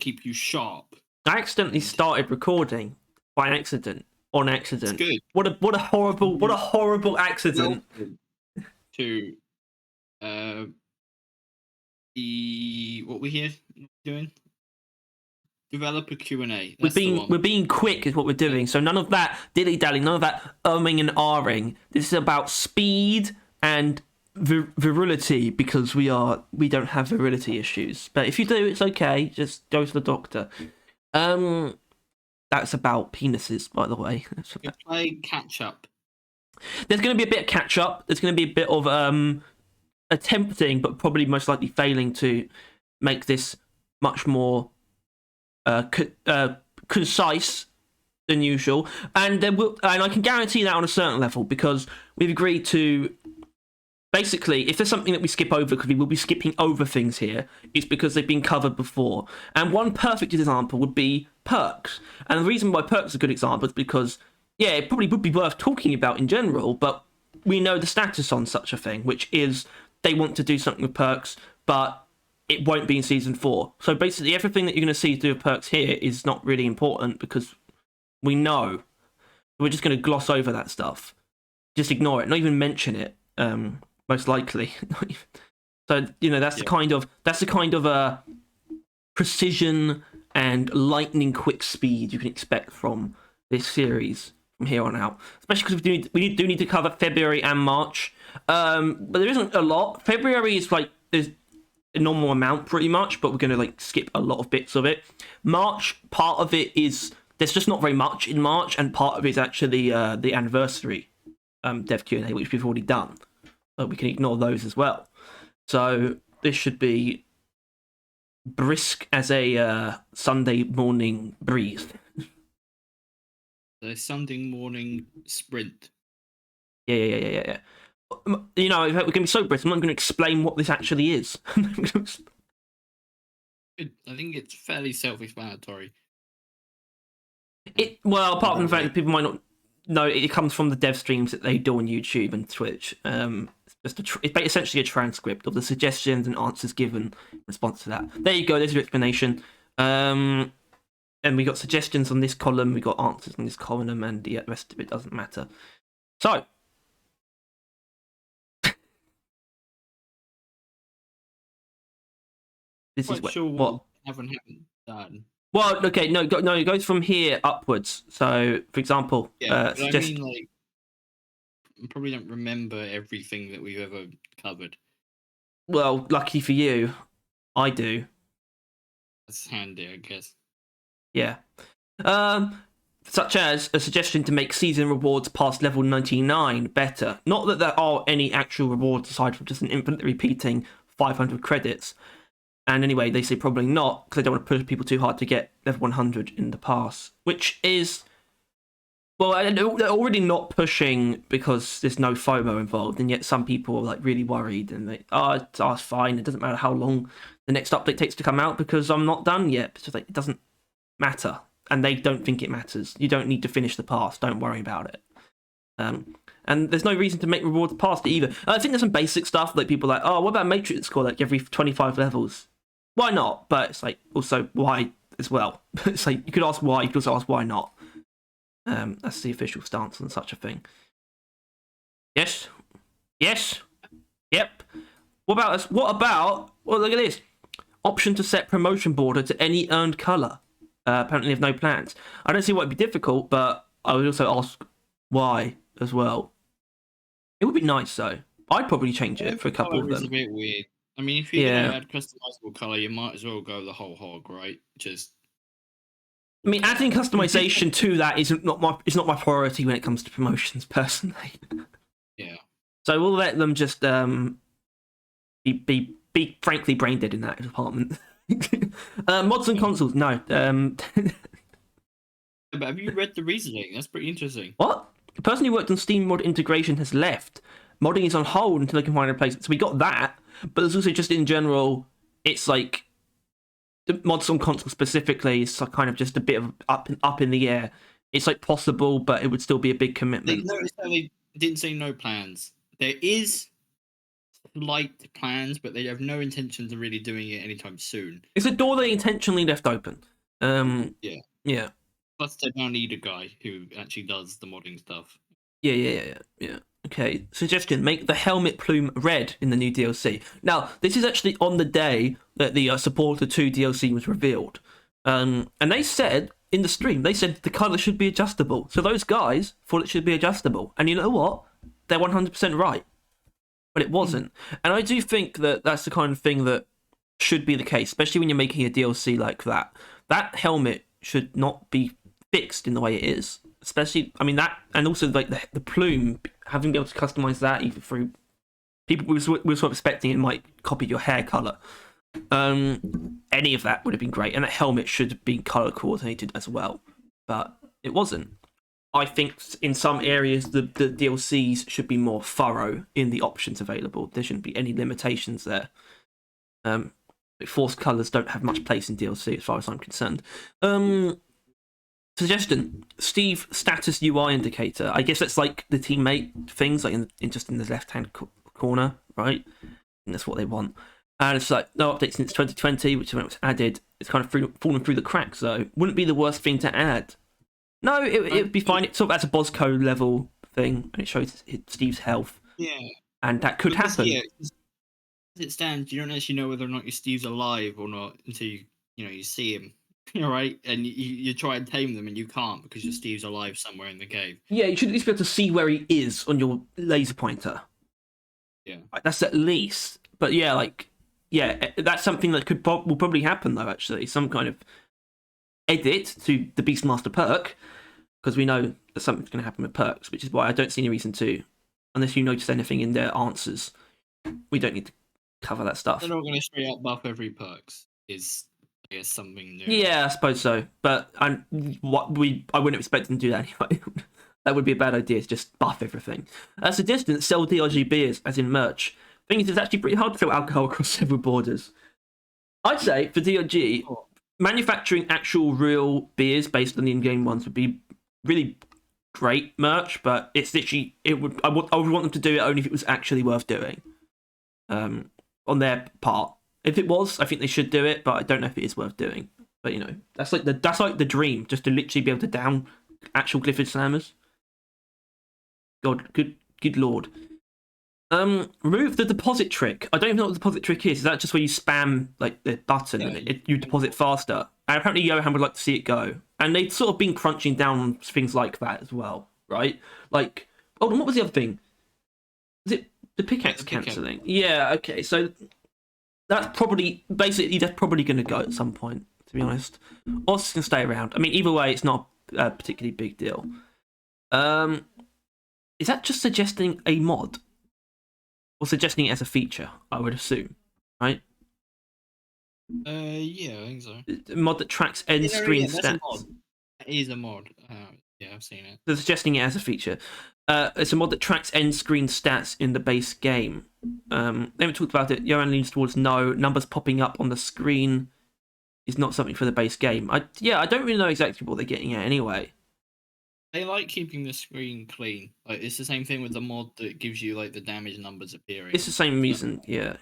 keep you sharp. I accidentally started recording by accident. On accident. It's good. What a horrible accident. Welcome to what we're here doing. Developer Q&A. We're being quick is what we're doing. So none of that dilly-dally, none of that umming and ahhing. This is about speed and virility, because we don't have virility issues. But if you do, it's okay. Just go to the doctor. That's about penises, by the way. We play catch up. There's going to be a bit of catch up. There's going to be a bit of attempting, but probably most likely failing to make this much more concise than usual. And I can guarantee that on a certain level, because we've agreed to. Basically, if there's something that we skip over, because we will be skipping over things here, it's because they've been covered before. And one perfect example would be perks. And the reason why perks is a good example is because, yeah, it probably would be worth talking about in general, but we know the status on such a thing, which is they want to do something with perks, but it won't be in Season 4. So basically, everything that you're going to see to do with perks here is not really important, because we know. We're just going to gloss over that stuff. Just ignore it, not even mention it. Most likely. So that's the kind of precision and lightning quick speed you can expect from this series from here on out. Especially because we do need to cover February and March. But there isn't a lot. February is there's a normal amount pretty much, but we're going to skip a lot of bits of it. March, part of it is there's just not very much in March, and part of it is actually the anniversary dev Q&A, which we've already done. But we can ignore those as well. So this should be brisk as a Sunday morning breeze. The Sunday morning sprint. Yeah. We're going to be so brisk, I'm not going to explain what this actually is. I think it's fairly self-explanatory. Well, apart from the fact that people might not know, it comes from the dev streams that they do on YouTube and Twitch. It's essentially a transcript of the suggestions and answers given in response to that. There you go, there's your explanation. And we got suggestions on this column, we got answers on this column, and the rest of it doesn't matter. So, this is what haven't done. Well, okay, no, it goes from here upwards. So, for example, I probably don't remember everything that we've ever covered. Well, lucky for you, I do. That's handy, I guess. Yeah. Such as a suggestion to make season rewards past level 99 better. Not that there are any actual rewards aside from just an infinitely repeating 500 credits. And anyway, they say probably not, because they don't want to push people too hard to get level 100 in the pass. Which is... Well, they're already not pushing because there's no FOMO involved, and yet some people are really worried, and it's fine. It doesn't matter how long the next update takes to come out because I'm not done yet. It's just it doesn't matter, and they don't think it matters. You don't need to finish the pass. Don't worry about it. And there's no reason to make rewards past it either. I think there's some basic stuff people what about Matrix score every 25 levels? Why not? But it's also why as well. It's you could ask why. You could also ask why not. That's the official stance on such a thing. Yes. Yep. What about us? Well, look at this. Option to set promotion border to any earned colour. Apparently they have no plans. I don't see why it'd be difficult, but I would also ask why as well. It would be nice though. I'd probably change it for a couple of them. It's a bit weird. I mean, if you're going to add customizable colour, you might as well go the whole hog, right? Adding customization to that is not my priority when it comes to promotions, personally. Yeah. So we'll let them just be frankly brain dead in that department. Mods and consoles, no. But have you read the reasoning? That's pretty interesting. What? The person who worked on Steam mod integration has left. Modding is on hold until they can find a replacement. So we got that, but there's also just in general, it's the mods on console specifically is kind of just a bit of up in the air. It's possible, but it would still be a big commitment. Notice how they didn't say no plans. There is slight plans, but they have no intentions of really doing it anytime soon. It's a door they intentionally left open. Yeah. Yeah. Plus, they now need a guy who actually does the modding stuff. Yeah. Okay, suggestion, make the helmet plume red in the new DLC. Now, this is actually on the day that the Supporter 2 DLC was revealed. And they said, in the stream, they said the colour should be adjustable. So those guys thought it should be adjustable. And you know what? They're 100% right. But it wasn't. And I do think that that's the kind of thing that should be the case, especially when you're making a DLC like that. That helmet should not be fixed in the way it is. Especially, I mean, that, and also like the plume, having been able to customize that either through people we were sort of expecting it might copy your hair color. Any of that would have been great, and that helmet should have been color coordinated as well, but it wasn't. I think in some areas the DLCs should be more thorough in the options available. There shouldn't be any limitations there. Forced colors don't have much place in DLC as far as I'm concerned. Suggestion: Steve status UI indicator. I guess that's like the teammate things, like in just in the left hand corner, right? And that's what they want. And it's like no update since 2020, which when it was added, it's kind of fallen through the cracks. So wouldn't be the worst thing to add. No, it would be fine. It's sort of as a Bosco level thing, and it shows Steve's health. Yeah, and that could happen. Yeah, as it stands, you don't actually know whether or not your Steve's alive or not until you see him. All right, and you try and tame them, and you can't because your Steve's alive somewhere in the cave. Yeah, you should at least be able to see where he is on your laser pointer. Yeah, that's at least. But yeah, that's something that will probably happen though. Actually, some kind of edit to the Beastmaster perk, because we know that something's going to happen with perks, which is why I don't see any reason to, unless you notice anything in their answers. We don't need to cover that stuff. They're not going to straight up buff every perks. Is I guess something new. Yeah, I suppose so. But I wouldn't expect them to do that anyway. That would be a bad idea to just buff everything. Suggestion: sell DRG beers as in merch. Thing is, it's actually pretty hard to sell alcohol across several borders. I'd say for DRG, manufacturing actual real beers based on the in-game ones would be really great merch, but it's literally I would want them to do it only if it was actually worth doing. On their part. If it was, I think they should do it, but I don't know if it is worth doing. But that's like the dream, just to literally be able to down actual Glyphid Slammers. God, good lord. Remove the deposit trick. I don't even know what the deposit trick is. Is that just where you spam like the button and you deposit faster? And apparently Johan would like to see it go. And they've sort of been crunching down on things like that as well, right? Like, hold on, what was the other thing? Was it the pickaxe cancelling? Yeah, okay, so that's probably going to go at some point, to be honest. Or it's going to stay around. I mean, either way, it's not a particularly big deal. Is that just suggesting a mod? Or suggesting it as a feature, I would assume, right? Yeah, I think so. A mod that tracks end screen stats. It is a mod. Yeah, I've seen it. They're suggesting it as a feature. It's a mod that tracks end screen stats in the base game. They haven't talked about it. Johan leans towards no. Numbers popping up on the screen is not something for the base game. I don't really know exactly what they're getting at anyway. They like keeping the screen clean. Like it's the same thing with the mod that gives you like the damage numbers appearing. It's the same reason. Yeah.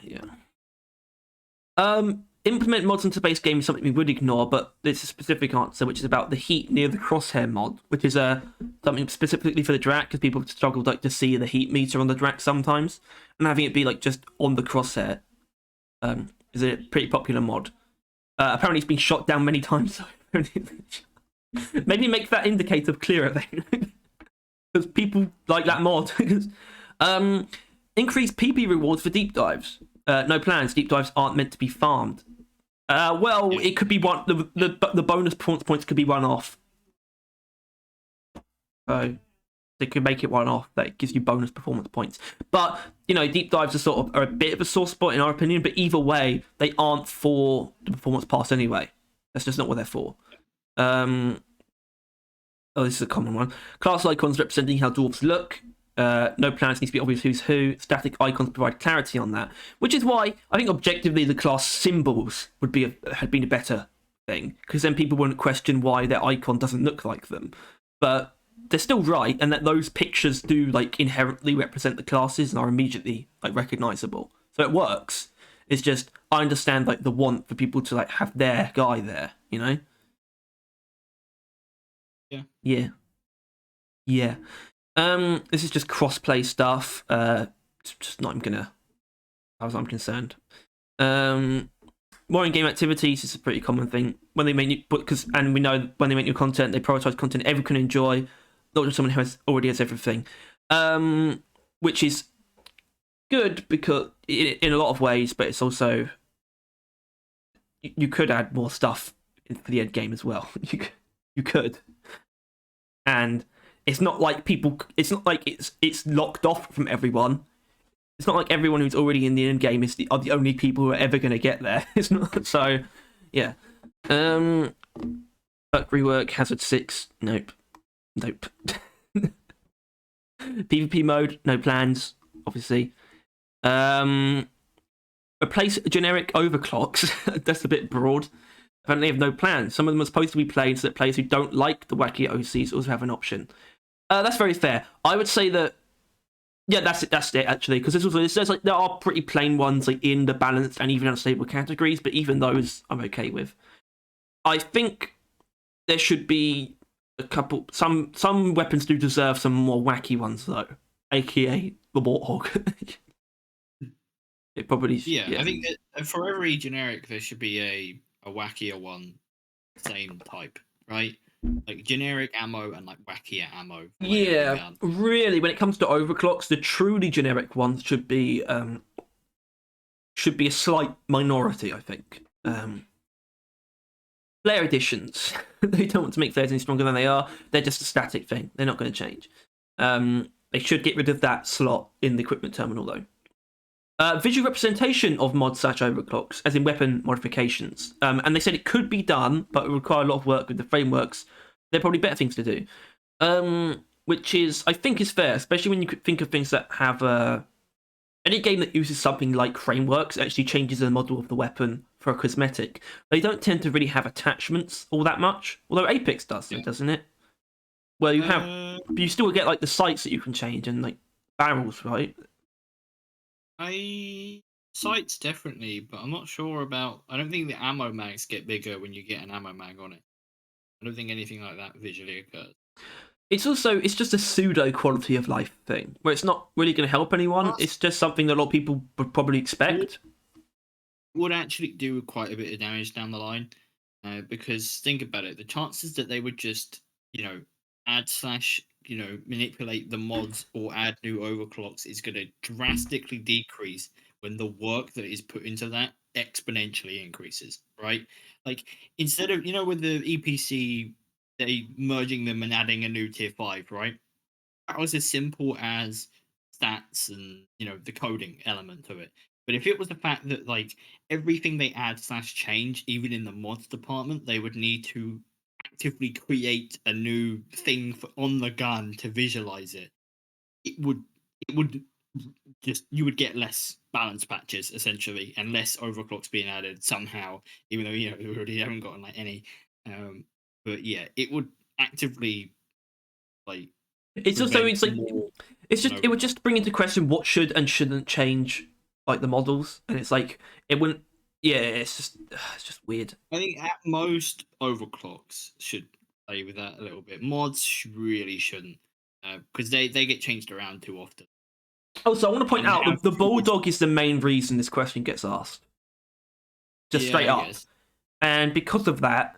Implement mods into base game is something we would ignore, but there's a specific answer, which is about the heat near the Crosshair mod, which is something specifically for the Drac, because people struggle to see the heat meter on the Drac sometimes, and having it be like just on the Crosshair is a pretty popular mod. Apparently, it's been shot down many times. So maybe make that indicator clearer then, because people like that mod. Increase PP rewards for deep dives. No plans. Deep dives aren't meant to be farmed. It could be one. The bonus points could be one off. So they could make it one off. That gives you bonus performance points. But deep dives are a bit of a sore spot in our opinion. But either way, they aren't for the performance pass anyway. That's just not what they're for. This is a common one. Class icons representing how dwarves look. No plans need to be obvious who's who. Static icons provide clarity on that, which is why I think objectively the class symbols had been a better thing, because then people wouldn't question why their icon doesn't look like them. But they're still right, and that those pictures do like inherently represent the classes and are immediately like recognizable. So it works. It's just I understand like the want for people to like have their guy there, you know? Yeah. Yeah. Yeah. This is just crossplay stuff. Just not even gonna, as far as I'm concerned. More in-game activities is a pretty common thing when they make new, and we know when they make new content, they prioritize content everyone can enjoy, not just someone who already has everything. Which is good because in a lot of ways, but it's also you could add more stuff for the end game as well. You could, and it's not like people. It's not like it's locked off from everyone. It's not like everyone who's already in the end game are the only people who are ever going to get there. It's not so. Yeah. Bug rework Hazard 6. Nope. PvP mode. No plans. Obviously. Replace generic overclocks. That's a bit broad. Apparently, they have no plans. Some of them are supposed to be played so that players who don't like the wacky OCs also have an option. That's very fair. I would say that. Yeah, that's it actually, because there's like there are pretty plain ones like in the balanced and even unstable categories, but even those I'm okay with. I think there should be a couple. Some weapons do deserve some more wacky ones though, aka the Warthog. It probably yeah. I think that for every generic there should be a wackier one, same type, right? Like generic ammo and like wackier ammo. Yeah, really. When it comes to overclocks, the truly generic ones should be a slight minority, I think. Flare editions. They don't want to make flares any stronger than they are. They're just a static thing. They're not going to change. They should get rid of that slot in the equipment terminal, though. Visual representation of mods / overclocks, as in weapon modifications. And they said it could be done, but it would require a lot of work with the frameworks. There are probably better things to do. Which is, I think, is fair, especially when you think of things that have any game that uses something like frameworks actually changes the model of the weapon for a cosmetic. They don't tend to really have attachments all that much, although Apex does, doesn't it? Well, you have, but you still get like the sights that you can change and like barrels, right? Sights definitely, but I'm not sure about. I don't think the ammo mags get bigger when you get an ammo mag on it. I don't think anything like that visually occurs. It's just a pseudo quality of life thing where it's not really going to help anyone. It's just something that a lot of people would probably expect. Would actually do quite a bit of damage down the line, because think about it: the chances that they would just add / manipulate the mods or add new overclocks is going to drastically decrease when the work that is put into that exponentially increases, right? Like instead of with the EPC, they merging them and adding a new tier 5, right? That was as simple as stats and the coding element of it. But if it was the fact that like everything they add / change, even in the mods department, they would need to actively create a new thing on the gun to visualize it, it would just you would get less balance patches essentially and less overclocks being added somehow, even though we already haven't gotten like any. But yeah, it would actively like. It's also it would just bring into question what should and shouldn't change like the models, and it's like it wouldn't. Yeah, it's just weird. I think at most overclocks should play with that a little bit. Mods really shouldn't, because they get changed around too often. Also, I want to point out the bulldog is the main reason this question gets asked. Just straight up, and because of that,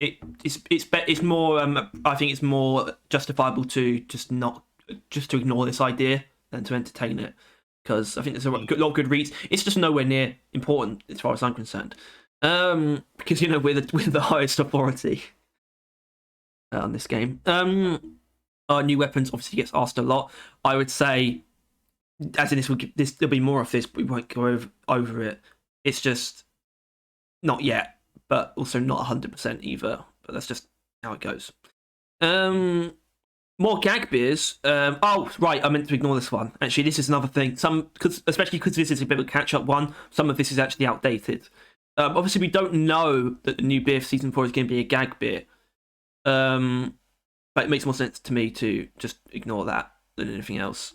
it's more. I think it's more justifiable to just to ignore this idea than to entertain it. Because I think there's a lot of good reasons. It's just nowhere near important as far as I'm concerned. Because we're the highest authority on this game. Our new weapons obviously gets asked a lot. I would say, as in there'll be more of this, but we won't go over it. It's just not yet, but also not 100% either. But that's just how it goes. More gag beers. Oh, right, I meant to ignore this one. Actually, this is another thing. Especially because this is a bit of a catch-up one, some of this is actually outdated. Obviously, we don't know that the new beer for Season 4 is going to be a gag beer. But But it makes more sense to me to just ignore that than anything else.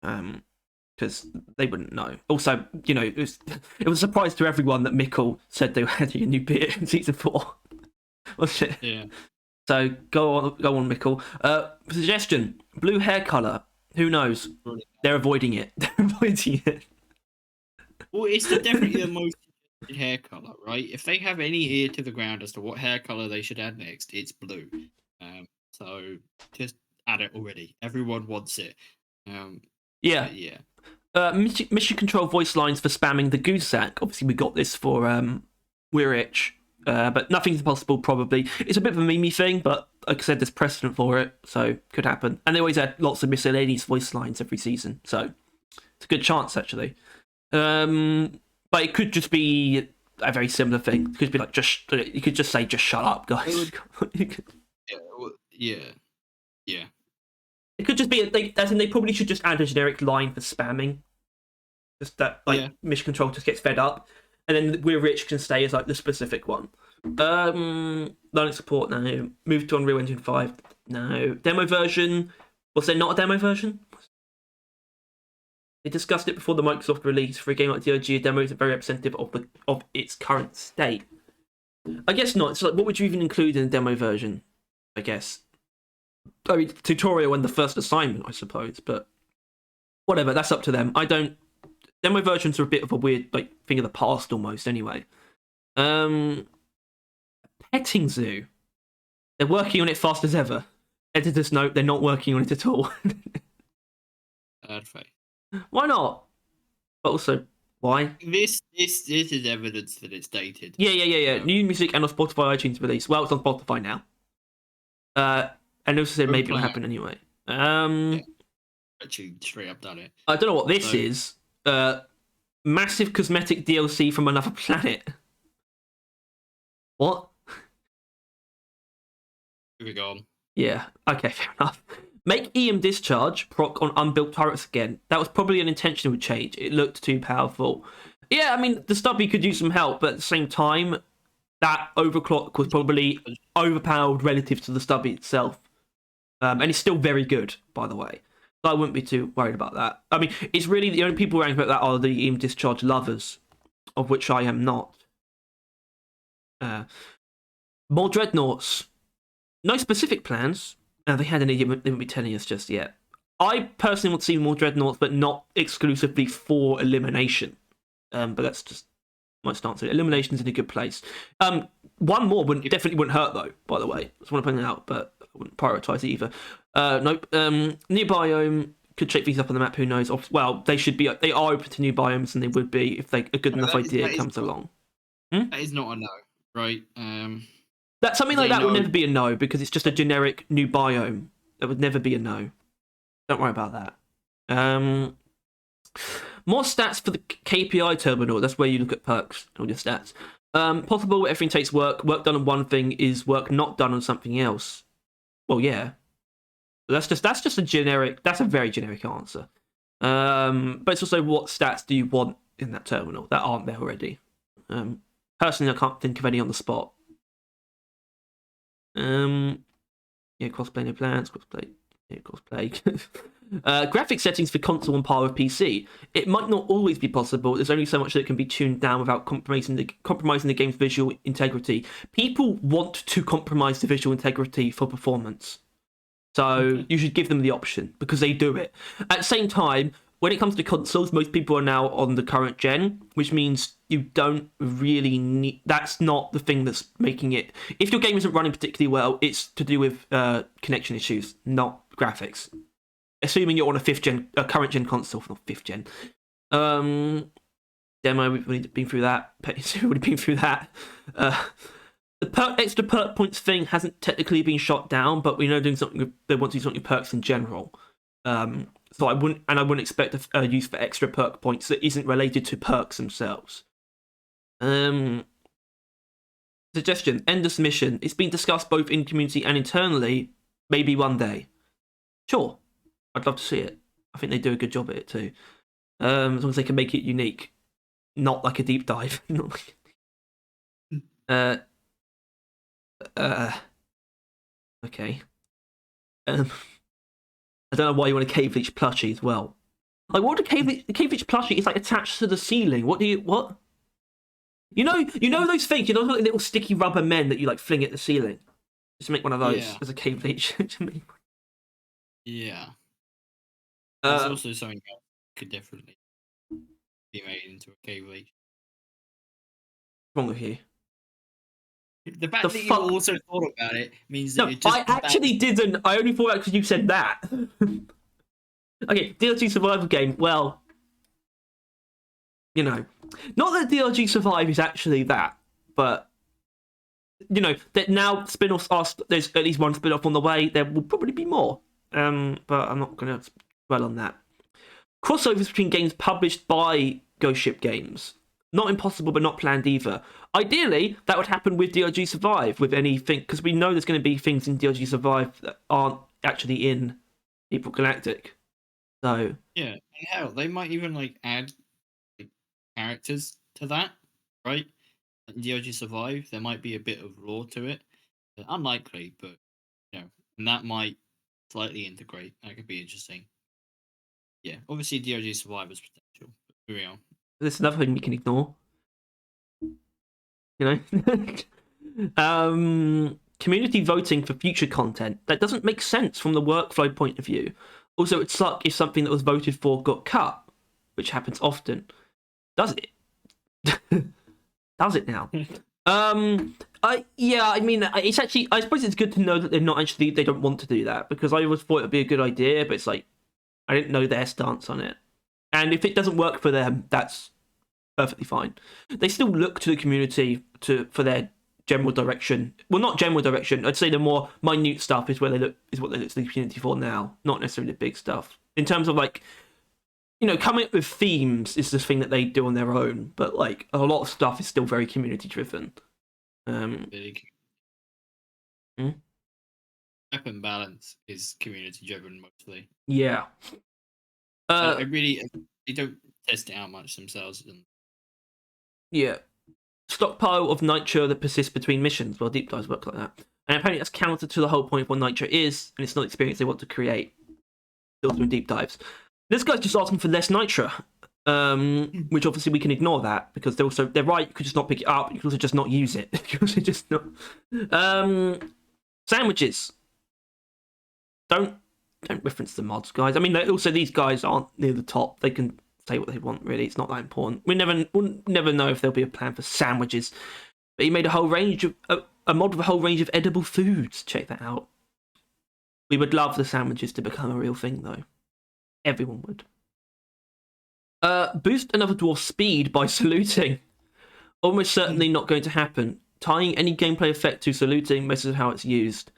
Because they wouldn't know. Also, it was a surprise to everyone that Mikkel said they were adding a new bit in season 4. Wasn't it? Yeah. So go on, Mikkel. Suggestion: blue hair color. Who knows? They're avoiding it. They're avoiding it. Well, it's definitely the most hair color, right? If they have any ear to the ground as to what hair color they should add next, it's blue. So just add it already. Everyone wants it. Yeah. Mission control voice lines for spamming the goose sack. Obviously, we got this for We're Rich, but nothing's impossible. Probably it's a bit of a meme thing, but like I said, there's precedent for it, so could happen. And they always add lots of miscellaneous voice lines every season, so it's a good chance actually. But it could just be a very similar thing. It could be like you could just say just shut up, guys. Yeah. It could just be they probably should just add a generic line for spamming. Just that mission control just gets fed up, and then We're Rich can stay as like the specific one. Linux support now. Move to Unreal Engine 5 no. Demo version. Was there not a demo version? They discussed it before the Microsoft release. For a game like DRG, a demo isn't very representative of its current state. I guess not. It's like, what would you even include in a demo version? I guess. I mean, tutorial and the first assignment, I suppose, but whatever, that's up to them. Demo versions are a bit of a weird thing of the past almost anyway. Petting zoo. They're working on it fast as ever. Editors note they're not working on it at all. Perfect. Why not? But also, why? This is evidence that it's dated. Yeah. New music and on Spotify iTunes release. Well, it's on Spotify now. And also said maybe it'll happen anyway. Actually, straight up done it. I don't know what this is. Massive cosmetic DLC from another planet. What? Here we go. Yeah. Okay, fair enough. Make EM discharge proc on unbuilt turrets again. That was probably an intentional change. It looked too powerful. Yeah, I mean, the stubby could use some help, but at the same time, that overclock was probably overpowered relative to the stubby itself. And it's still very good, by the way. So I wouldn't be too worried about that. I mean, it's really the only people ranking about that are the EM discharge lovers, of which I am not. More dreadnoughts. No specific plans. They hadn't, they wouldn't be telling us just yet. I personally want to see more dreadnoughts, but not exclusively for elimination. But that's just my stance. Elimination's in a good place. One more definitely wouldn't hurt though. By the way, just want to point that out, but I wouldn't prioritize either. Nope. New biome could shake things up on the map. Who knows? Well, they should be. They are open to new biomes, and they would be if a good enough idea comes along. That is not a no, right? That something like that would never be a no because it's just a generic new biome. That would never be a no. Don't worry about that. More stats for the KPI terminal. That's where you look at perks and all your stats. Possible everything takes work. Work done on one thing is work not done on something else. Well, yeah. That's just a generic. That's a very generic answer. But it's also what stats do you want in that terminal that aren't there already. Personally, I can't think of any on the spot. Crossplay no plans. Crossplay. Graphic settings for console on par with PC. It might not always be possible. There's only so much that can be tuned down without compromising the game's visual integrity. People want to compromise the visual integrity for performance. So you should give them the option because they do it. At the same time, when it comes to consoles, most people are now on the current gen, which means you don't really need... That's not the thing that's making it... If your game isn't running particularly well, it's to do with connection issues, not graphics. Assuming you're on a current gen console, not 5th gen. Demo, we've already been through that. We've already been through that. The extra perk points thing hasn't technically been shot down, but we know doing something. They want to do something with perks in general. So I wouldn't expect a use for extra perk points that isn't related to perks themselves. Suggestion: Endless mission. It's been discussed both in community and internally. Maybe one day. Sure, I'd love to see it. I think they do a good job at it too. As long as they can make it unique, not like a deep dive. Okay. I don't know why you want a cave leech plushie as well. Like, what would the cave leech plushie is like attached to the ceiling? What? You know those things. You know those little sticky rubber men that you like fling at the ceiling. Just make one of those as a cave leech. Yeah. There's also something else that could definitely be made into a cave leech. What's wrong with you? The fact that you also thought about it means that it just. I actually didn't. I only thought about it because you said that. Okay, DRG survival game. Well, you know, not that DRG Survive is actually that, but you know that now spin-offs are. There's at least one spin-off on the way. There will probably be more. But I'm not going to dwell on that. Crossovers between games published by Ghost Ship Games. Not impossible, but not planned either. Ideally, that would happen with DRG Survive, with anything, because we know there's going to be things in DRG Survive that aren't actually in April Galactic. So yeah, and hell, they might even like add like, characters to that, right? In DRG Survive, there might be a bit of lore to it. Unlikely, but you know, and that might slightly integrate. That could be interesting. Yeah, obviously DRG Survive has potential. But moving on. There's another thing we can ignore. You know? Community voting for future content. That doesn't make sense from the workflow point of view. Also, it'd suck if something that was voted for got cut, which happens often. Does it? Does it now? I mean, it's actually, I suppose it's good to know that they don't want to do that, because I always thought it'd be a good idea, but it's like, I didn't know their stance on it. And if it doesn't work for them, that's perfectly fine. They still look to the community for their general direction. Well, not general direction. I'd say the more minute stuff is what they look to the community for now, not necessarily the big stuff. In terms of like, you know, coming up with themes is the thing that they do on their own, but like a lot of stuff is still very community driven. Big. Weapon balance is community driven mostly. Yeah. They don't test it out much themselves. Yeah. Stockpile of nitro that persists between missions. Well, deep dives work like that. And apparently that's counter to the whole point of what nitro is, and it's not the experience they want to create. Still doing deep dives. This guy's just asking for less nitro, which obviously we can ignore that, because they're right, you could just not pick it up, you could also just not use it. You could also just not. Sandwiches. Don't reference the mods, guys. I mean, also these guys aren't near the top. They can say what they want, really. It's not that important. We'll never know if there'll be a plan for sandwiches. But he made a whole range of a mod with a whole range of edible foods. Check that out. We would love the sandwiches to become a real thing, though. Everyone would. Boost another dwarf speed by saluting. Almost certainly not going to happen. Tying any gameplay effect to saluting messes with how it's used.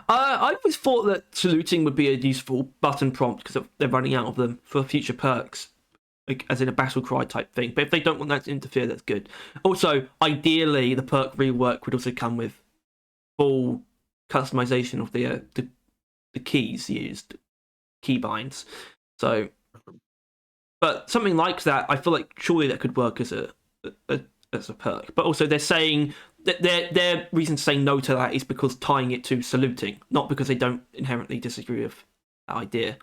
I always thought that saluting would be a useful button prompt, because they're running out of them for future perks, like, as in a battle cry type thing. But if they don't want that to interfere, that's good. Also, ideally, the perk rework would also come with full customization of the keys used, keybinds. So, but something like that, I feel like surely that could work as a perk. But also, they're saying that their reason to say no to that is because tying it to saluting, not because they don't inherently disagree with that idea.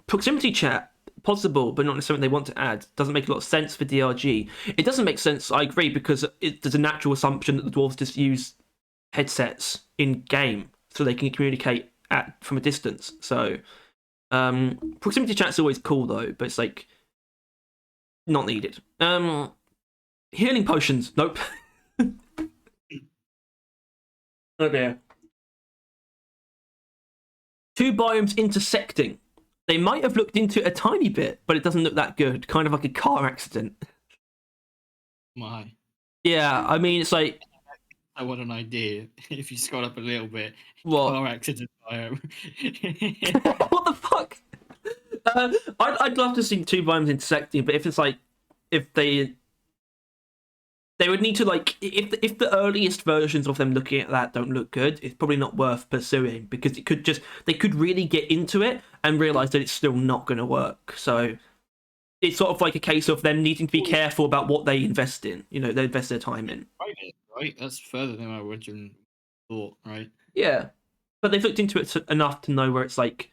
Proximity chat, possible, but not necessarily they want to add. Doesn't make a lot of sense for DRG. It doesn't make sense, I agree, because there's a natural assumption that the dwarves just use headsets in game so they can communicate from a distance. So proximity chat's always cool though, but it's like not needed. Healing potions, nope. Okay. 2 biomes intersecting. They might have looked into it a tiny bit, but it doesn't look that good. Kind of like a car accident. Why? Yeah, I mean, it's like... I want an idea. If you scroll up a little bit. What? Car accident biome. What the fuck? I'd love to see 2 biomes intersecting, but if it's like... If they would need to, like, if the earliest versions of them looking at that don't look good, it's probably not worth pursuing, because they could really get into it and realize that it's still not going to work. So it's sort of like a case of them needing to be careful about what they invest in. You know, they invest their time in. Right. That's further than I originally thought, right? Yeah. but they've looked into it enough to know where it's like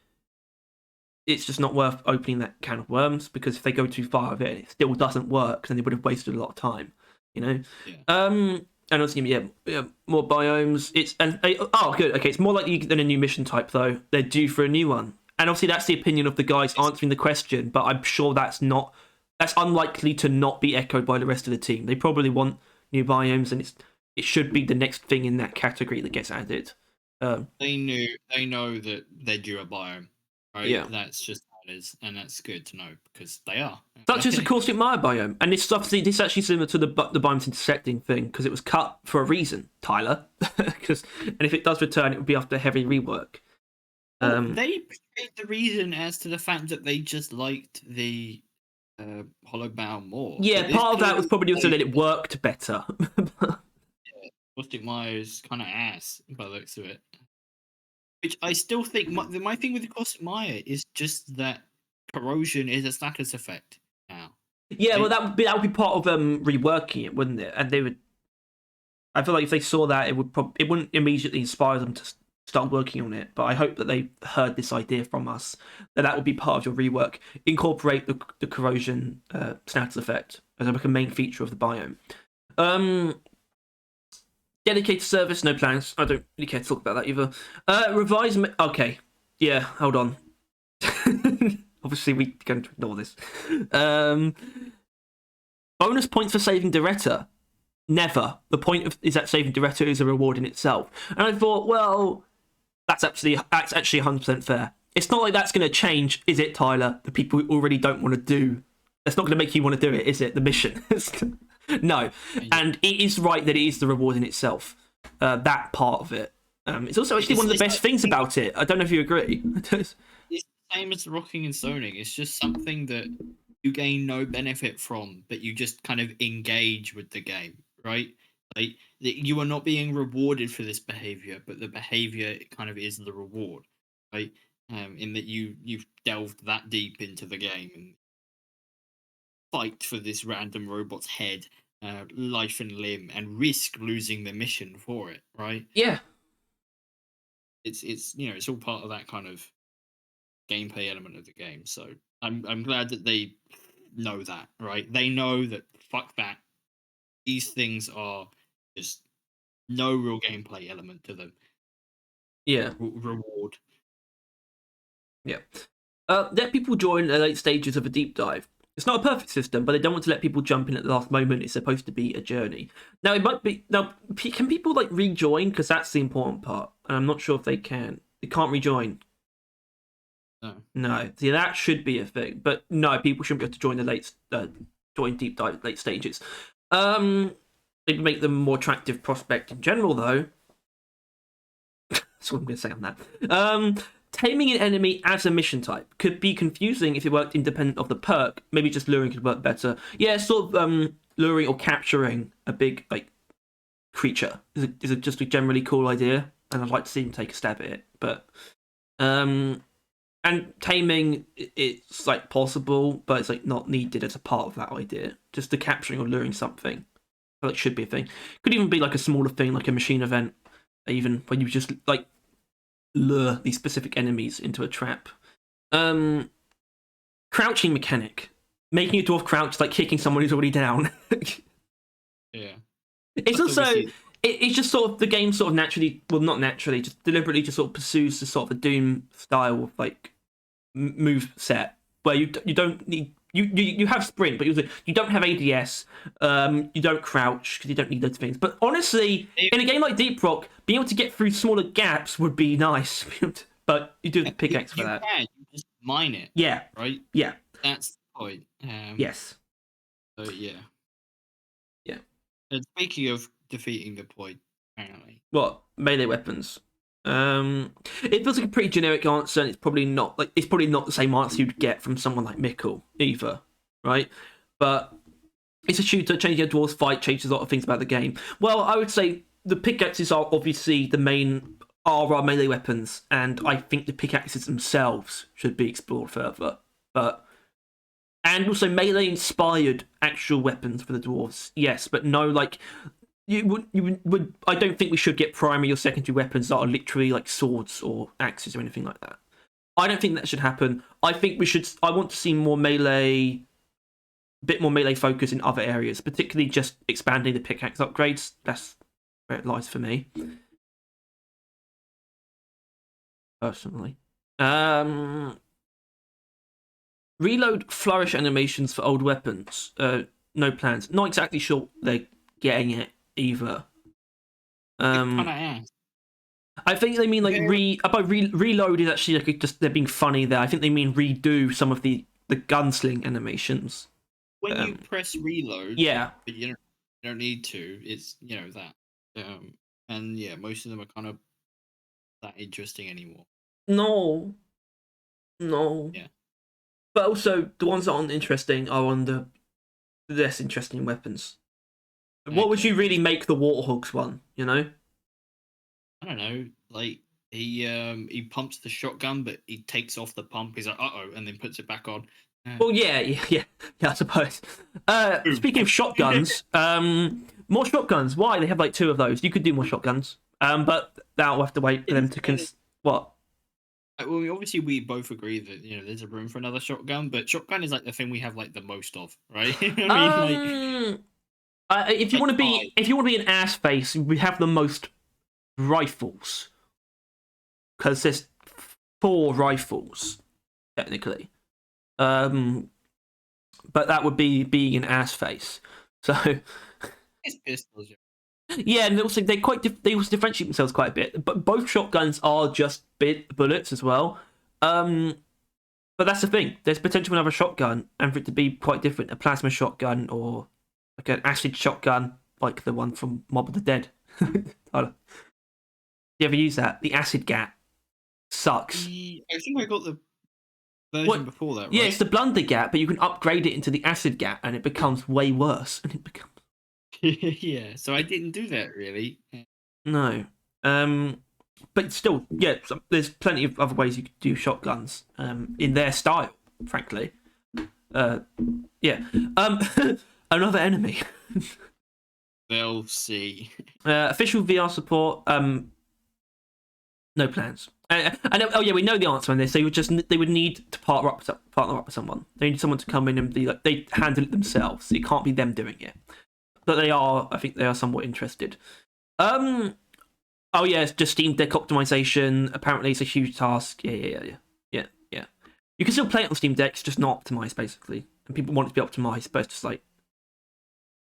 it's just not worth opening that can of worms, because if they go too far with it and it still doesn't work, then they would have wasted a lot of time, you know. Yeah. And also, yeah, more biomes. Oh, good. Okay, it's more likely than a new mission type though. They're due for a new one, and obviously that's the opinion of the guys answering the question. But I'm sure that's unlikely to not be echoed by the rest of the team. They probably want new biomes, and it should be the next thing in that category that gets added. They know that they're due a biome, right? Yeah. That's just how it is, and that's good to know because they are. Such as the Caustic Mire biome, and this actually similar to the biomes intersecting thing, because it was cut for a reason, Tyler. And if it does return, it would be after heavy rework. They portrayed the reason as to the fact that they just liked the hollow bow more. Yeah, part of that was probably also that it worked better. Caustic Mire is kind of ass by the looks of it. Which I still think my thing with the Caustic Mire is just that corrosion is a status effect now. Yeah, well, that would be part of reworking it, wouldn't it? And they would. I feel like if they saw that, it wouldn't immediately inspire them to start working on it. But I hope that they heard this idea from us, that would be part of your rework. Incorporate the corrosion status effect as like a main feature of the biome. Dedicated service, no plans. I don't really care to talk about that either. Revise. Okay, yeah, hold on. Obviously, we're going to ignore this. Bonus points for saving Doretta. Never. The point is that saving Doretta is a reward in itself. And I thought, well, that's actually 100% fair. It's not like that's going to change, is it, Tyler? The people who already don't want to do. That's not going to make you want to do it, is it? The mission. No. And it is right that it is the reward in itself. That part of it. It's also actually one of the best things about it. I don't know if you agree. It's the same as rocking and stoning. It's just something that you gain no benefit from, but you just kind of engage with the game, right? Like you are not being rewarded for this behavior, but the behavior kind of is the reward, right? In that you've delved that deep into the game and fight for this random robot's head, life and limb, and risk losing the mission for it, right? Yeah. It's it's all part of that kind of gameplay element of the game. So I'm glad that they know that, right? They know that fuck that. These things are just no real gameplay element to them. Yeah. Reward. Yeah. Let people join the late stages of a deep dive. It's not a perfect system, but they don't want to let people jump in at the last moment. It's supposed to be a journey. Now, it might be. Now, can people like rejoin? Because that's the important part. And I'm not sure if they can. They can't rejoin. No. See, that should be a thing. But no, people shouldn't be able to join the join deep dive late stages. It'd make them a more attractive prospect in general, though. That's what I'm going to say on that. Taming an enemy as a mission type could be confusing if it worked independent of the perk. Maybe just luring could work better. Yeah, sort of luring or capturing a big like creature is just a generally cool idea, and I'd like to see him take a stab at it. But and taming, it's like possible, but it's like not needed as a part of that idea. Just the capturing or luring something, I like should be a thing. Could even be like a smaller thing, like a machine event, even when you just like lure these specific enemies into a trap. Crouching mechanic, making a dwarf crouch like kicking someone who's already down. Yeah, it's also it's just sort of the game sort of naturally, well, not naturally, just deliberately just sort of pursues the sort of a Doom style of like move set where you don't need you have sprint, but you don't have ADS. You don't crouch because you don't need those things. But honestly, in a game like Deep Rock, being able to get through smaller gaps would be nice. But you do have the pickaxe for that. You just mine it. Yeah. Right. Yeah. That's the point. Yes. So yeah. Yeah. And speaking of defeating the point, apparently. What? Melee weapons. It feels like a pretty generic answer, and it's probably not the same answer you'd get from someone like Mikkel either, right? But it's a shooter. Changing a dwarf's fight changes a lot of things about the game. Well, I would say the pickaxes are obviously our melee weapons, and I think the pickaxes themselves should be explored further. And also melee inspired actual weapons for the dwarves, yes, but no like would. I don't think we should get primary or secondary weapons that are literally like swords or axes or anything like that. I don't think that should happen. I think we should. I want to see more melee, bit more melee focus in other areas, particularly just expanding the pickaxe upgrades. That's where it lies for me, personally. Reload flourish animations for old weapons. No plans. Not exactly sure they're getting it either. I think they mean like reload is actually like just they're being funny there. I think they mean redo some of the gunsling animations. When you press reload, yeah, but you don't need to. It's that. And yeah, most of them are kind of that interesting anymore. No. Yeah. But also the ones that aren't interesting are on the less interesting weapons. Okay. What would you really make the Warthogs one? I don't know. Like he pumps the shotgun, but he takes off the pump. He's like, uh-oh, and then puts it back on. Well, yeah, I suppose. Speaking of shotguns, more shotguns. Why? They have like 2 of those. You could do more shotguns. But that'll have to wait for them to what? Well, obviously we both agree that there's a room for another shotgun, but shotgun is like the thing we have like the most of, right? If you want to be an ass face, we have the most rifles because there's 4 rifles technically. But that would be being an ass face. So it's pistols. Yeah, and also they also differentiate themselves quite a bit. But both shotguns are just bullets as well. But that's the thing. There's potential for another shotgun, and for it to be quite different, a plasma shotgun or like an acid shotgun, like the one from Mob of the Dead. Tyler, you ever use that? The acid gat sucks. I think I got the version before that. Right? Yeah, it's the blunder gat, but you can upgrade it into the acid gat, and it becomes way worse. And it becomes. Yeah, so I didn't do that really. No. But still, yeah, there's plenty of other ways you could do shotguns in their style, frankly. Yeah. Another enemy. They'll see. Official VR support. No plans. Oh yeah, we know the answer on this. They would need to partner up with someone. They need someone to come in and be like they handle it themselves. It can't be them doing it. But I think they are somewhat interested. Oh yeah, it's just Steam Deck optimization. Apparently, it's a huge task. Yeah. You can still play it on Steam Deck, it's just not optimized basically. And people want it to be optimized, but it's just like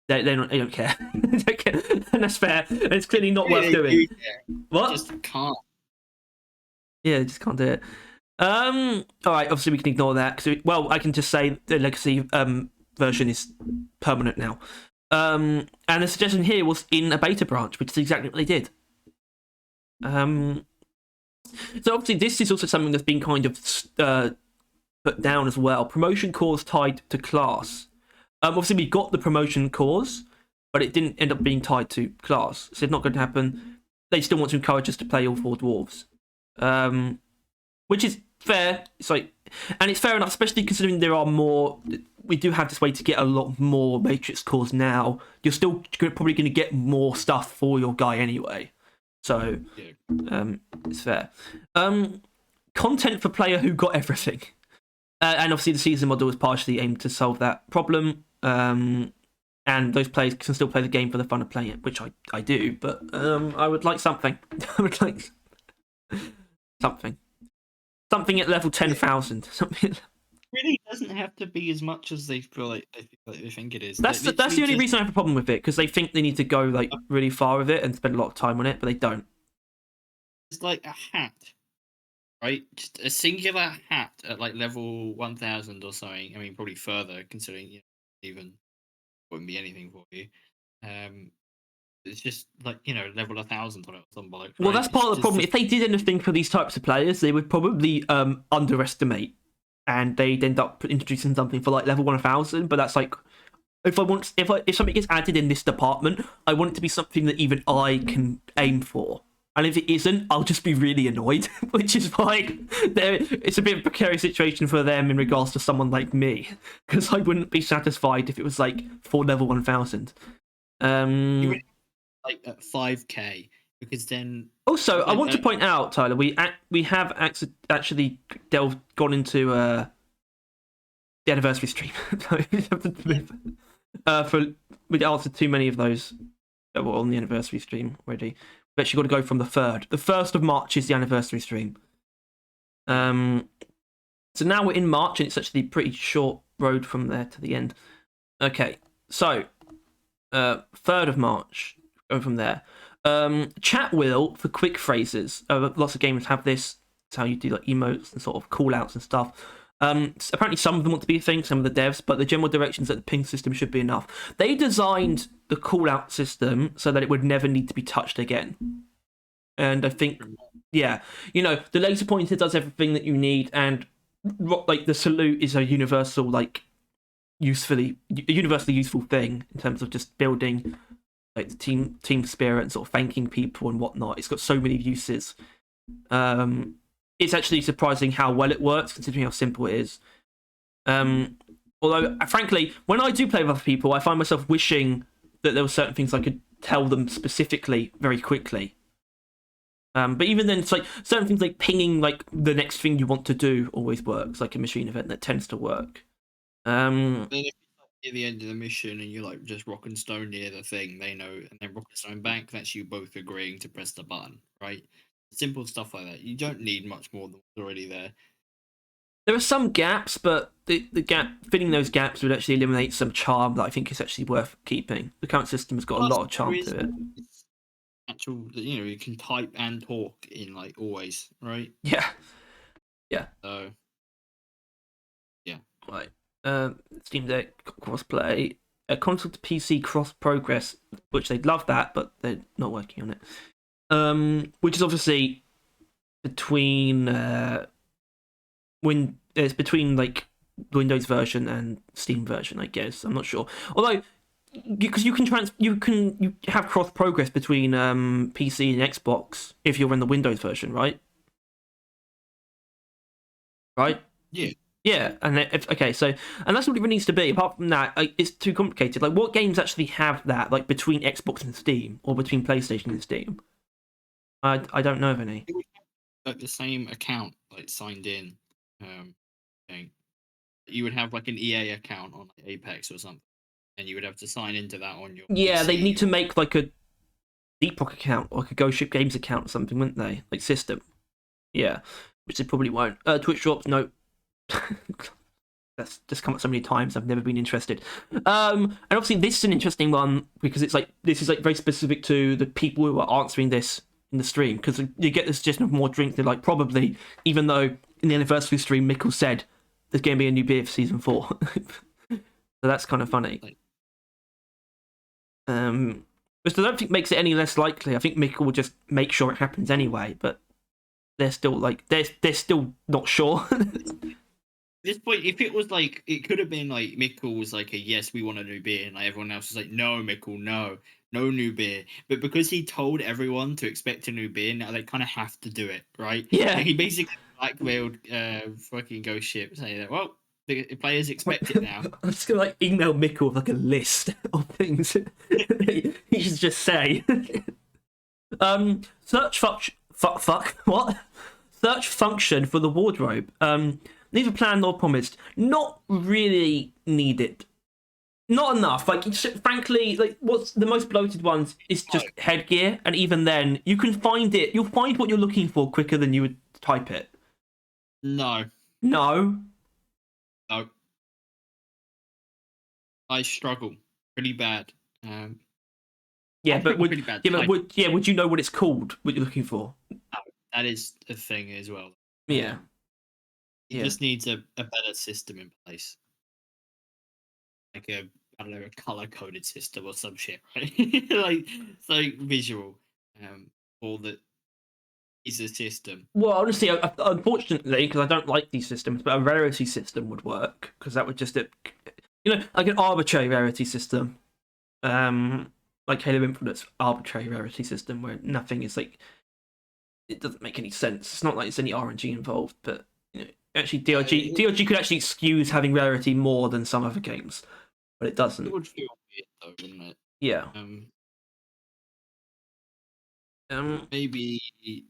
they don't care. They don't care. And that's fair. And it's clearly not worth doing. What? Just can't. Yeah, they just can't do it. All right. Obviously, we can ignore that because I can just say the legacy version is permanent now. And the suggestion here was in a beta branch, which is exactly what they did. So obviously this is also something that's been kind of put down as well. Promotion cores tied to class. Obviously we got the promotion cores, but it didn't end up being tied to class. So it's not going to happen. They still want to encourage us to play all 4 dwarves. Which is fair. And it's fair enough, especially considering there are more. We do have this way to get a lot more matrix cores now. You're still probably going to get more stuff for your guy anyway, so it's fair. Content for player who got everything, and obviously the season model is partially aimed to solve that problem. And those players can still play the game for the fun of playing it, which I do. But I would like something. I would like something at level 10,000. Something. Really doesn't have to be as much as they feel like they think it is. That's the only reason I have a problem with it, because they think they need to go like really far with it and spend a lot of time on it, but they don't. It's like a hat, right? Just a singular hat at like level 1,000 or something. I mean, probably further, considering even wouldn't be anything for you. It's just like level 1,000 on it or something like. Right? Well, that's part of the problem. If they did anything for these types of players, they would probably underestimate. And they'd end up introducing something for like level 1,000, but that's like if something gets added in this department, I want it to be something that even I can aim for. And if it isn't, I'll just be really annoyed, which is why it's a bit of a precarious situation for them in regards to someone like me, because I wouldn't be satisfied if it was like for level 1,000. like at 5K, because then Also, I want to point out, Tyler, we have actually gone into the anniversary stream. We answered too many of those that were on the anniversary stream already. We've actually got to go from the 3rd. The 1st of March is the anniversary stream. So now we're in March, and it's actually a pretty short road from there to the end. Okay, so 3rd of March, going from there. Chat wheel for quick phrases. Lots of games have this. It's how you do like emotes and sort of call outs and stuff. Apparently some of them want to be a thing, some of the devs, but the general directions that the ping system should be enough. They designed the call out system so that it would never need to be touched again. And I think, yeah, the laser pointer does everything that you need, and like the salute is a universally useful thing in terms of just building like the team spirit and sort of thanking people and whatnot. It's got so many uses. It's actually surprising how well it works considering how simple it is. Although, frankly, when I do play with other people, I find myself wishing that there were certain things I could tell them specifically very quickly. But even then, it's like certain things like pinging like the next thing you want to do always works, like a machine event that tends to work. Then if you're at the end of the mission and you're like just rock and stone near the thing, they know, and then rock and stone back, that's you both agreeing to press the button, right? Simple stuff like that. You don't need much more than what's already there. There are some gaps, but the gap filling those gaps would actually eliminate some charm that I think is actually worth keeping. The current system has got a lot of charm to it. Actual, you can type and talk in like always, right? Yeah. So, yeah. Right. Steam Deck crossplay, console to PC cross progress, which they'd love that, but they're not working on it. Which is obviously between it's between like Windows version and Steam version, I guess. I'm not sure. Although, because you have cross progress between PC and Xbox if you're in the Windows version, right? Right? Yeah. Yeah, and and that's what it really needs to be. Apart from that, it's too complicated. Like, what games actually have that, like between Xbox and Steam, or between PlayStation and Steam? I don't know of any. Like the same account, like signed in, thing. You would have like an EA account on like, Apex or something, and you would have to sign into that on your. Yeah, PC. they need to make like a Deep Rock account, or like a Ghost Ship Games account or something, wouldn't they? Like system. Yeah, which they probably won't. Twitch drops, no. That's just come up so many times. I've never been interested. And obviously this is an interesting one because this is very specific to the people who are answering this in the stream, because you get the suggestion of more drink. They're like, probably, even though in the anniversary stream Mickle said there's going to be a new beer for season 4. So that's kind of funny. Which I don't think makes it any less likely. I think Mickle will just make sure it happens anyway, but they're still they're still not sure. This point, if it was like, it could have been like Mickle was like a yes, we want a new beer, and like everyone else was like, no, Mickle, no new beer. But because he told everyone to expect a new beer, now they kind of have to do it, right? Yeah. Like he basically blackmailed fucking Ghost Ship, saying that, well, the players expect it now. I'm just gonna email Mickle with like a list of things he should just say. Search what? Search function for the wardrobe. Neither planned nor promised. Not really needed. Not enough. Frankly, what's the most bloated ones is just headgear, and even then, you can find it. You'll find what you're looking for quicker than you would type it. No. I struggle pretty bad. Would you know what it's called? What you're looking for? No, that is a thing as well. Yeah. It just needs a better system in place. Like a color-coded system or some shit, right? like visual. All that is a system. Well, honestly, unfortunately, because I don't like these systems, but a rarity system would work, because that would just, like an arbitrary rarity system. Like Halo Infinite's arbitrary rarity system, where nothing is it doesn't make any sense. It's not like there's any RNG involved, but actually DRG could actually excuse having rarity more than some other games, but it doesn't. It would feel weird though, wouldn't it? Yeah. Maybe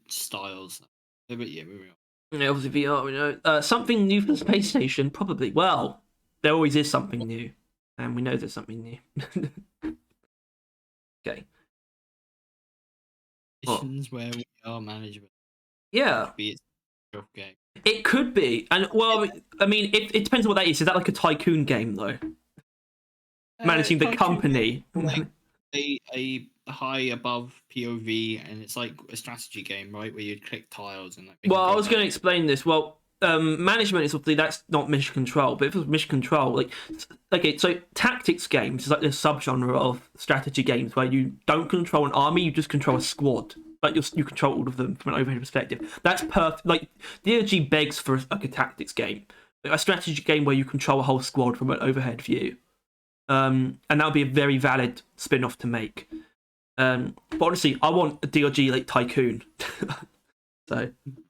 styles. But yeah, moving on. Yeah, obviously VR, we know. Something new for the space station, probably. Well, there always is something new, and we know there's something new. Okay. Missions where we are management. Yeah. Be its game. It could be, and well, I mean, it depends on what that is. Is that like a tycoon game though? Managing the company. Like a high above POV, and it's like a strategy game, right? Where you'd click tiles and like. Well, I was going to explain this. Well, management is obviously that's not mission control, but if it was mission control, like okay, so tactics games is like this subgenre of strategy games where you don't control an army, you just control a squad. Like you control all of them from an overhead perspective. That's perfect. Like DRG begs for like a tactics game, a strategy game where you control a whole squad from an overhead view. And that would be a very valid spin-off to make. But honestly, I want a DRG like tycoon. So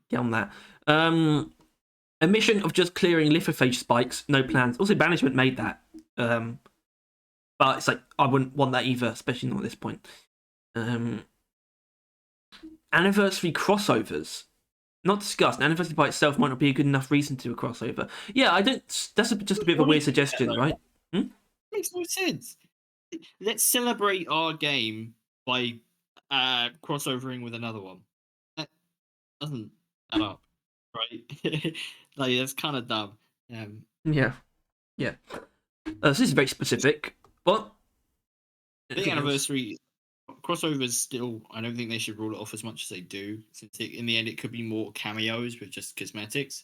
get on that. A mission of just clearing lithophage spikes, no plans. Also, management made that. But it's like I wouldn't want that either, especially not at this point. Anniversary crossovers. Not discussed. Anniversary by itself might not be a good enough reason to do a crossover. Yeah, I don't. That's just a bit of a weird suggestion, right? Makes no sense. Let's celebrate our game by crossovering with another one. That doesn't add up, right? Like that's kind of dumb. Yeah. So this is very specific, but the anniversary crossovers still. I don't think they should rule it off as much as they do, since in the end it could be more cameos with just cosmetics.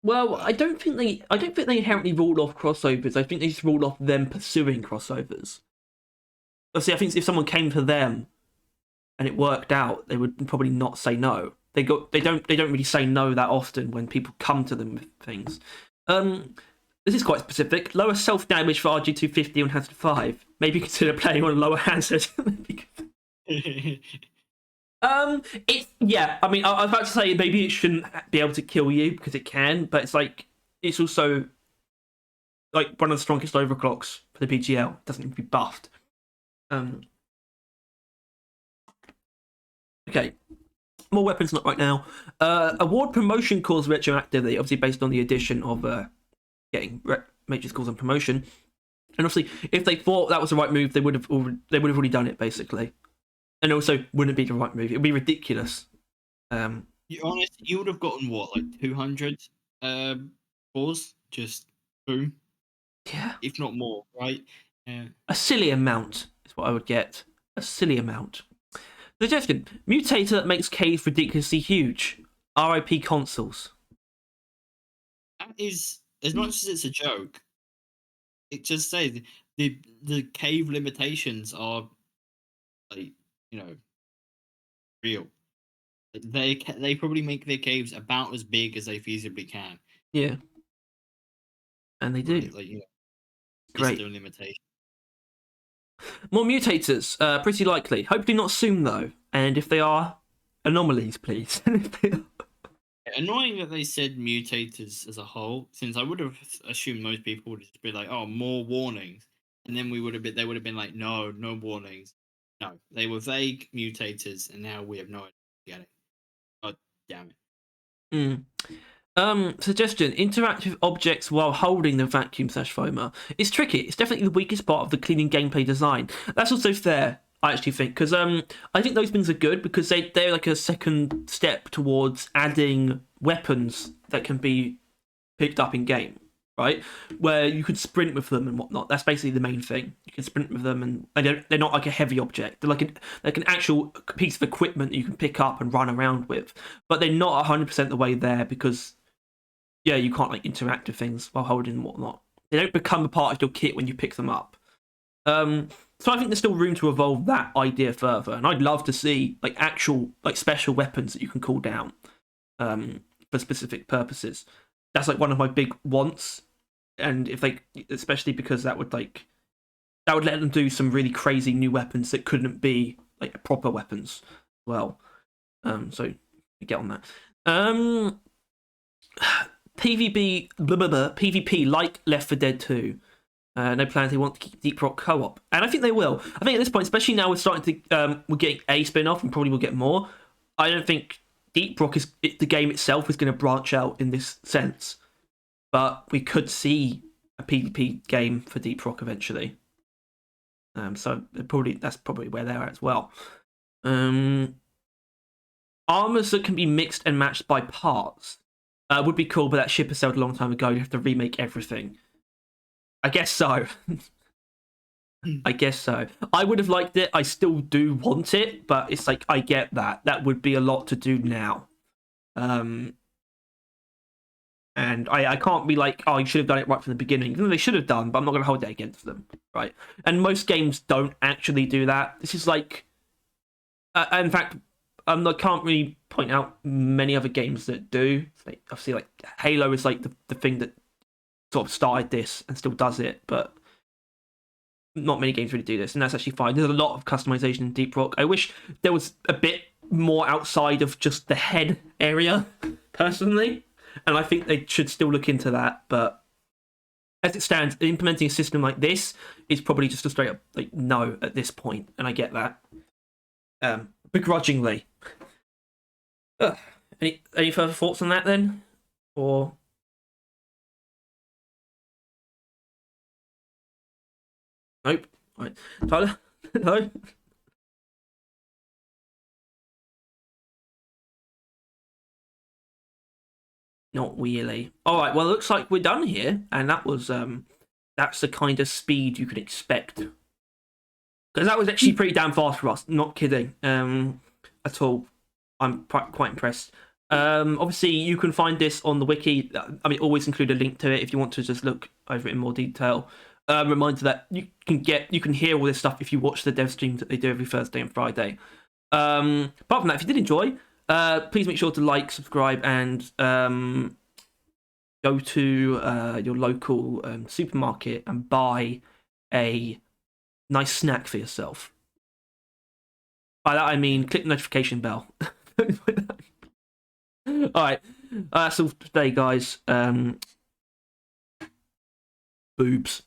Well, I don't think they inherently ruled off crossovers. I think they just ruled off them pursuing crossovers. Obviously, I think if someone came to them and it worked out, they would probably not say no. They don't really say no that often when people come to them with things. This is quite specific. Lower self damage for RG250 on Hazard 5. Maybe consider playing on a lower hazard. Yeah. I mean, I was about to say maybe it shouldn't be able to kill you because it can, but it's like it's also like one of the strongest overclocks for the PGL. It doesn't need to be buffed. Okay. More weapons, not right now. Award promotion calls retroactively, obviously based on the addition of getting matrix calls on promotion. And obviously, if they thought that was the right move, they would have already done it, basically. And also, wouldn't be the right move. It would be ridiculous. You would have gotten what, like 200 calls? Just boom. Yeah. If not more, right? Yeah. A silly amount is what I would get. A silly amount. Suggestion: mutator that makes caves ridiculously huge. RIP consoles. That is, as much as it's a joke, it just says the cave limitations are like, real. They probably make their caves about as big as they feasibly can. Yeah. And they do. Right? Like, great. Their limitation. More mutators, pretty likely. Hopefully not soon though. And if they are, anomalies, please. Annoying that they said mutators as a whole, since I would have assumed most people would just be like, "Oh, more warnings," and then they would have been like, "No, no warnings." No, they were vague mutators, and now we have no idea. Get it? God damn it. Suggestion: interact with objects while holding the vacuum/foamer. It's tricky. It's definitely the weakest part of the cleaning gameplay design. That's also fair, I actually think, because I think those things are good because they're like a second step towards adding weapons that can be picked up in game, right? Where you could sprint with them and whatnot. That's basically the main thing. You can sprint with them, and they're not like a heavy object. They're like an actual piece of equipment that you can pick up and run around with. But they're not 100% the way there because, yeah, you can't like interact with things while holding and whatnot. They don't become a part of your kit when you pick them up. So I think there's still room to evolve that idea further, and I'd love to see like actual like special weapons that you can call down for specific purposes. That's like one of my big wants, and if they, especially because that would let them do some really crazy new weapons that couldn't be like proper weapons. Well, so get on that. PvP like Left 4 Dead 2. No plans. They want to keep Deep Rock co-op, and I think they will. I think at this point, especially now we're starting to we're getting a spin-off, and probably we'll get more. I don't think Deep Rock is the game itself is going to branch out in this sense, but we could see a PvP game for Deep Rock eventually. So that's probably where they're at as well. Armors that can be mixed and matched by parts would be cool, but that ship has sailed a long time ago. You have to remake everything. I guess so. I guess so. I would have liked it. I still do want it, but it's like I get that. That would be a lot to do now. And I can't be like, oh, you should have done it right from the beginning. Even though they should have done, but I'm not going to hold that against them, right? And most games don't actually do that. This is like, in fact, I can't really point out many other games that do. Like, obviously, like Halo is like the thing that sort of started this and still does it, but not many games really do this, and that's actually fine. There's a lot of customization in Deep Rock. I wish there was a bit more outside of just the head area, personally, and I think they should still look into that. But as it stands, implementing a system like this is probably just a straight up like no at this point, and I get that. Begrudgingly. Any further thoughts on that then, or? Nope. Right. Tyler? No? Not really. Alright, well it looks like we're done here, and that was that's the kind of speed you could expect. Because that was actually pretty damn fast for us, not kidding. At all. I'm quite impressed. Obviously you can find this on the wiki. I mean, always include a link to it if you want to just look over it in more detail. Reminder that you can hear all this stuff if you watch the dev streams that they do every Thursday and Friday. Apart from that, if you did enjoy, please make sure to like, subscribe, and go to your local supermarket and buy a nice snack for yourself. By that I mean click the notification bell. Alright, that's all today, guys. Boobs.